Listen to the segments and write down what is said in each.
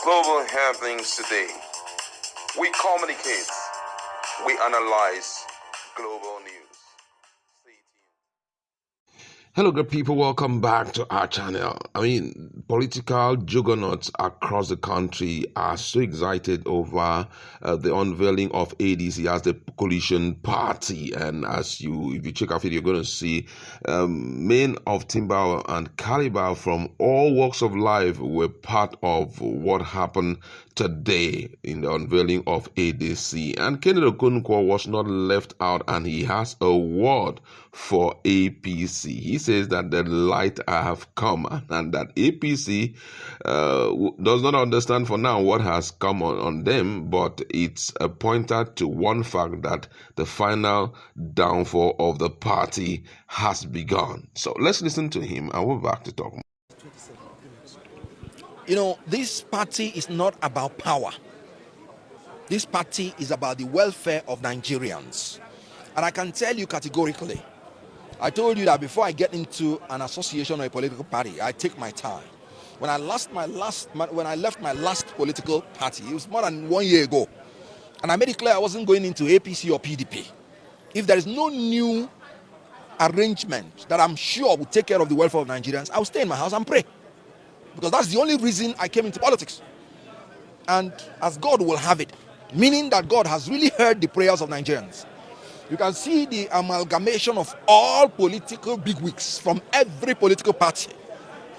global happenings today. We communicate, we analyze global news. Hello, good people. Welcome back to our channel. Political juggernauts across the country are so excited over the unveiling of ADC as the coalition party. And if you check our video, you're going to see men of timber and caliber from all walks of life were part of what happened today in the unveiling of ADC. And Kenneth Okonkwo was not left out, and he has a word for APC. He says that the light have come, and that APC does not understand for now what has come on them, but it's a pointer to one fact that the final downfall of the party has begun. So let's listen to him, and we're back to talk more. You know, this party is not about power. This party is about the welfare of Nigerians. And I can tell you categorically, I told you that before I get into an association or a political party, I take my time. When I left my last political party, it was more than 1 year ago. And I made it clear I wasn't going into APC or PDP. If there is no new arrangement that I'm sure will take care of the welfare of Nigerians, I'll stay in my house and pray. Because that's the only reason I came into politics. And as God will have it, meaning that God has really heard the prayers of Nigerians. You can see the amalgamation of all political bigwigs from every political party.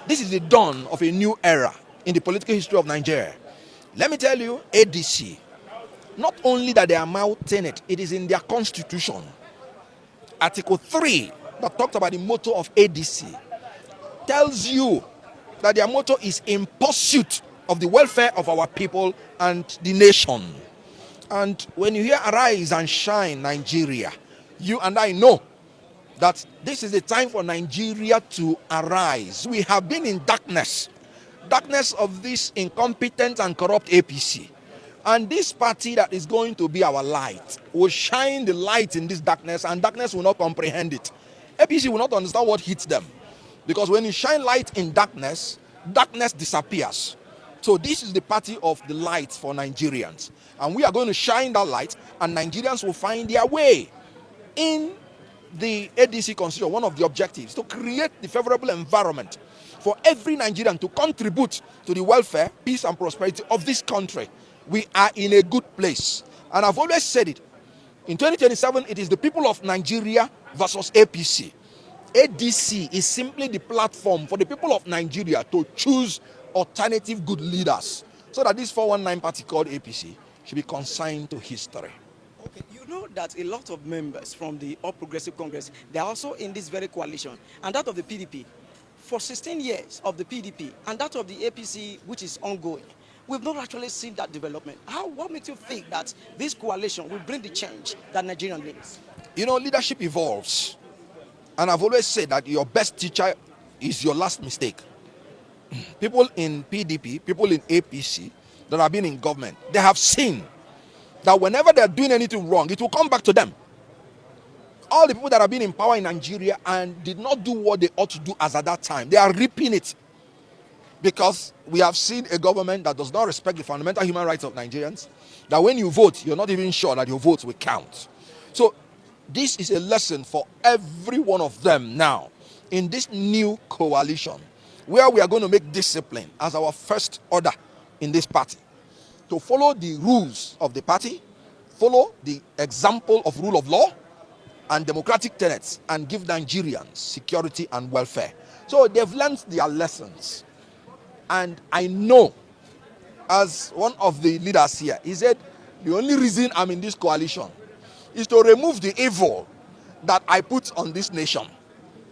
This is the dawn of a new era in the political history of Nigeria. Let me tell you, ADC, not only that they are mounting it, it is in their constitution. Article 3, that talked about the motto of ADC, tells you that their motto is in pursuit of the welfare of our people and the nation. And when you hear arise and shine Nigeria, you and I know that this is the time for Nigeria to arise. We have been in darkness of this incompetent and corrupt APC. And this party that is going to be our light will shine the light in this darkness, and darkness will not comprehend it. APC will not understand what hits them. Because when you shine light in darkness, darkness disappears. So this is the party of the light for Nigerians. And we are going to shine that light, and Nigerians will find their way. In the ADC constitution, one of the objectives to create the favorable environment for every Nigerian to contribute to the welfare, peace, and prosperity of this country. We are in a good place. And I've always said it. In 2027, it is the people of Nigeria versus APC. ADC is simply the platform for the people of Nigeria to choose alternative good leaders, so that this 419 party called APC should be consigned to history. Okay, you know that a lot of members from the All Progressive Congress, they are also in this very coalition, and that of the PDP. For 16 years of the PDP and that of the APC, which is ongoing, we've not actually seen that development. What makes you think that this coalition will bring the change that Nigeria needs? You know, leadership evolves. And I've always said that your best teacher is your last mistake. People in PDP, people in APC that have been in government, they have seen that whenever they're doing anything wrong, it will come back to them. All the people that have been in power in Nigeria and did not do what they ought to do as at that time, they are reaping it. Because we have seen a government that does not respect the fundamental human rights of Nigerians, that when you vote, you're not even sure that your votes will count. So this is a lesson for every one of them now in this new coalition, where we are going to make discipline as our first order in this party. To follow the rules of the party, follow the example of rule of law and democratic tenets, and give Nigerians security and welfare. So they've learned their lessons. And I know, as one of the leaders here, he said, the only reason I'm in this coalition is to remove the evil that I put on this nation.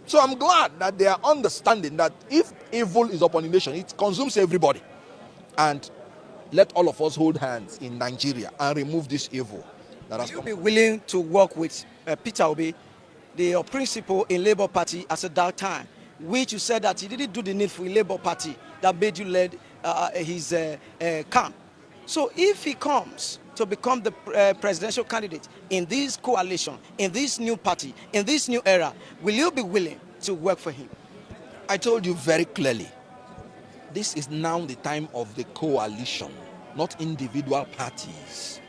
So I'm glad that they are understanding that if evil is upon the nation, it consumes everybody. And let all of us hold hands in Nigeria and remove this evil that has come. Will you be willing to work with Peter Obi, the principal in Labour Party at a dark time, which you said that he didn't do the needful in Labour Party that made you lead his camp? So if he comes to become the presidential candidate in this coalition, in this new party, in this new era, will you be willing to work for him? I told you very clearly this is now the time of the coalition, not individual parties.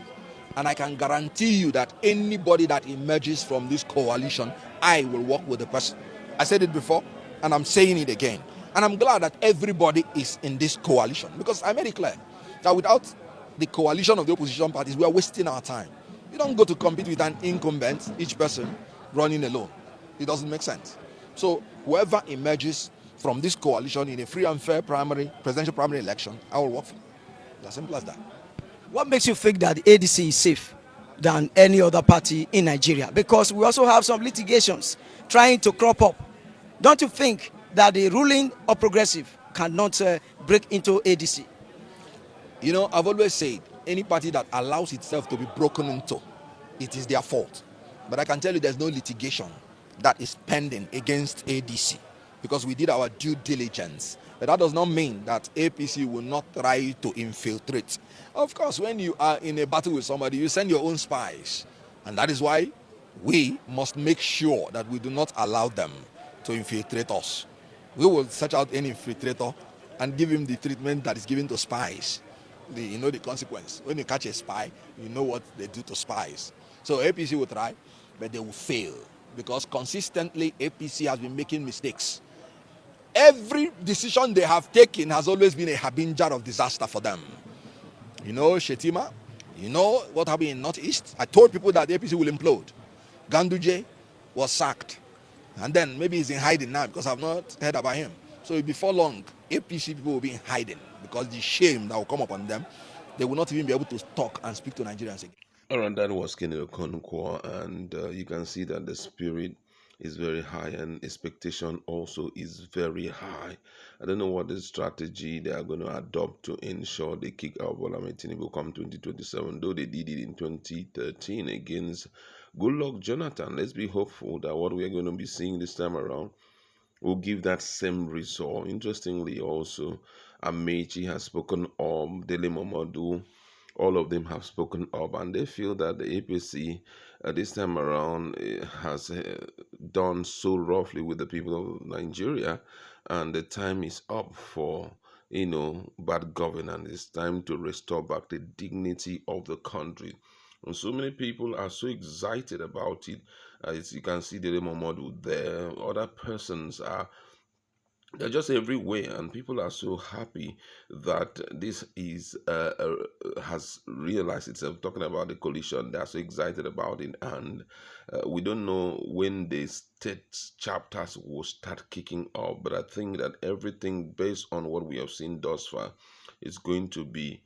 And I can guarantee you that anybody that emerges from this coalition, I will work with the person. I said it before, and I'm saying it again. And I'm glad that everybody is in this coalition, because I made it clear that without the coalition of the opposition parties, we are wasting our time. You don't go to compete with an incumbent, each person running alone. It doesn't make sense. So whoever emerges from this coalition in a free and fair presidential primary election, I will work for. It's as simple as that. What makes you think that the ADC is safe than any other party in Nigeria? Because we also have some litigations trying to crop up. Don't you think that the ruling or progressive cannot break into ADC? You know, I've always said, any party that allows itself to be broken into, it is their fault. But I can tell you there's no litigation that is pending against ADC, because we did our due diligence. But that does not mean that APC will not try to infiltrate. Of course, when you are in a battle with somebody, you send your own spies. And that is why we must make sure that we do not allow them to infiltrate us. We will search out any infiltrator and give him the treatment that is given to spies. You know the consequence. When you catch a spy, you know what they do to spies. So APC will try, but they will fail, because consistently APC has been making mistakes. Every decision they have taken has always been a harbinger of disaster for them. You know Shetima, you know what happened in Northeast? I told people that the APC will implode. Ganduje was sacked. And then maybe he's in hiding now, because I've not heard about him. So before long, APC people will be in hiding, because the shame that will come upon them, they will not even be able to talk and speak to Nigerians again. All right, that was Kenneth Okonkwo, and you can see that the spirit is very high and expectation also is very high. I don't know what the strategy they are going to adopt to ensure they kick out Bola Ahmed Tinubu come 2027, though they did it in 2013 against Goodluck Jonathan. Let's be hopeful that what we are going to be seeing this time around will give that same result. Interestingly, also, Amechi has spoken up, Dele Momodu, all of them have spoken up, and they feel that the APC this time around has done so roughly with the people of Nigeria, and the time is up for bad governance. It's time to restore back the dignity of the country. And so many people are so excited about it. As you can see, the model there, other persons they're just everywhere, and people are so happy that this is has realized itself. Talking about the coalition, they're so excited about it, and we don't know when the state chapters will start kicking off. But I think that everything, based on what we have seen thus far, is going to be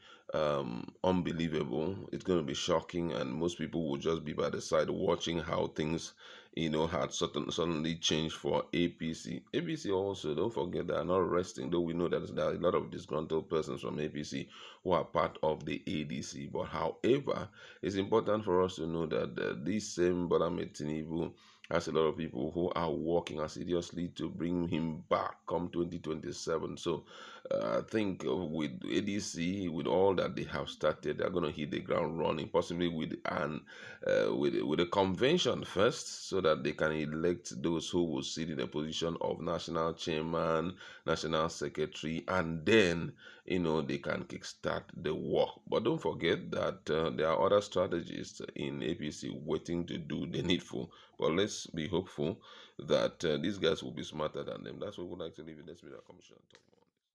unbelievable. It's going to be shocking, and most people will just be by the side watching how things had suddenly changed for APC. APC also, don't forget, they are not resting, though we know that there are a lot of disgruntled persons from APC who are part of the ADC. But however, it's important for us to know that this same Bola Ahmed Tinubu has a lot of people who are working assiduously to bring him back come 2027. So I think with ADC, with all that they have started, they're going to hit the ground running, possibly with a convention first, so that they can elect those who will sit in the position of national chairman, national secretary, and then they can kickstart the work. But don't forget that there are other strategists in APC waiting to do the needful. But let's be hopeful that these guys will be smarter than them. That's what we would like to leave in this video commission.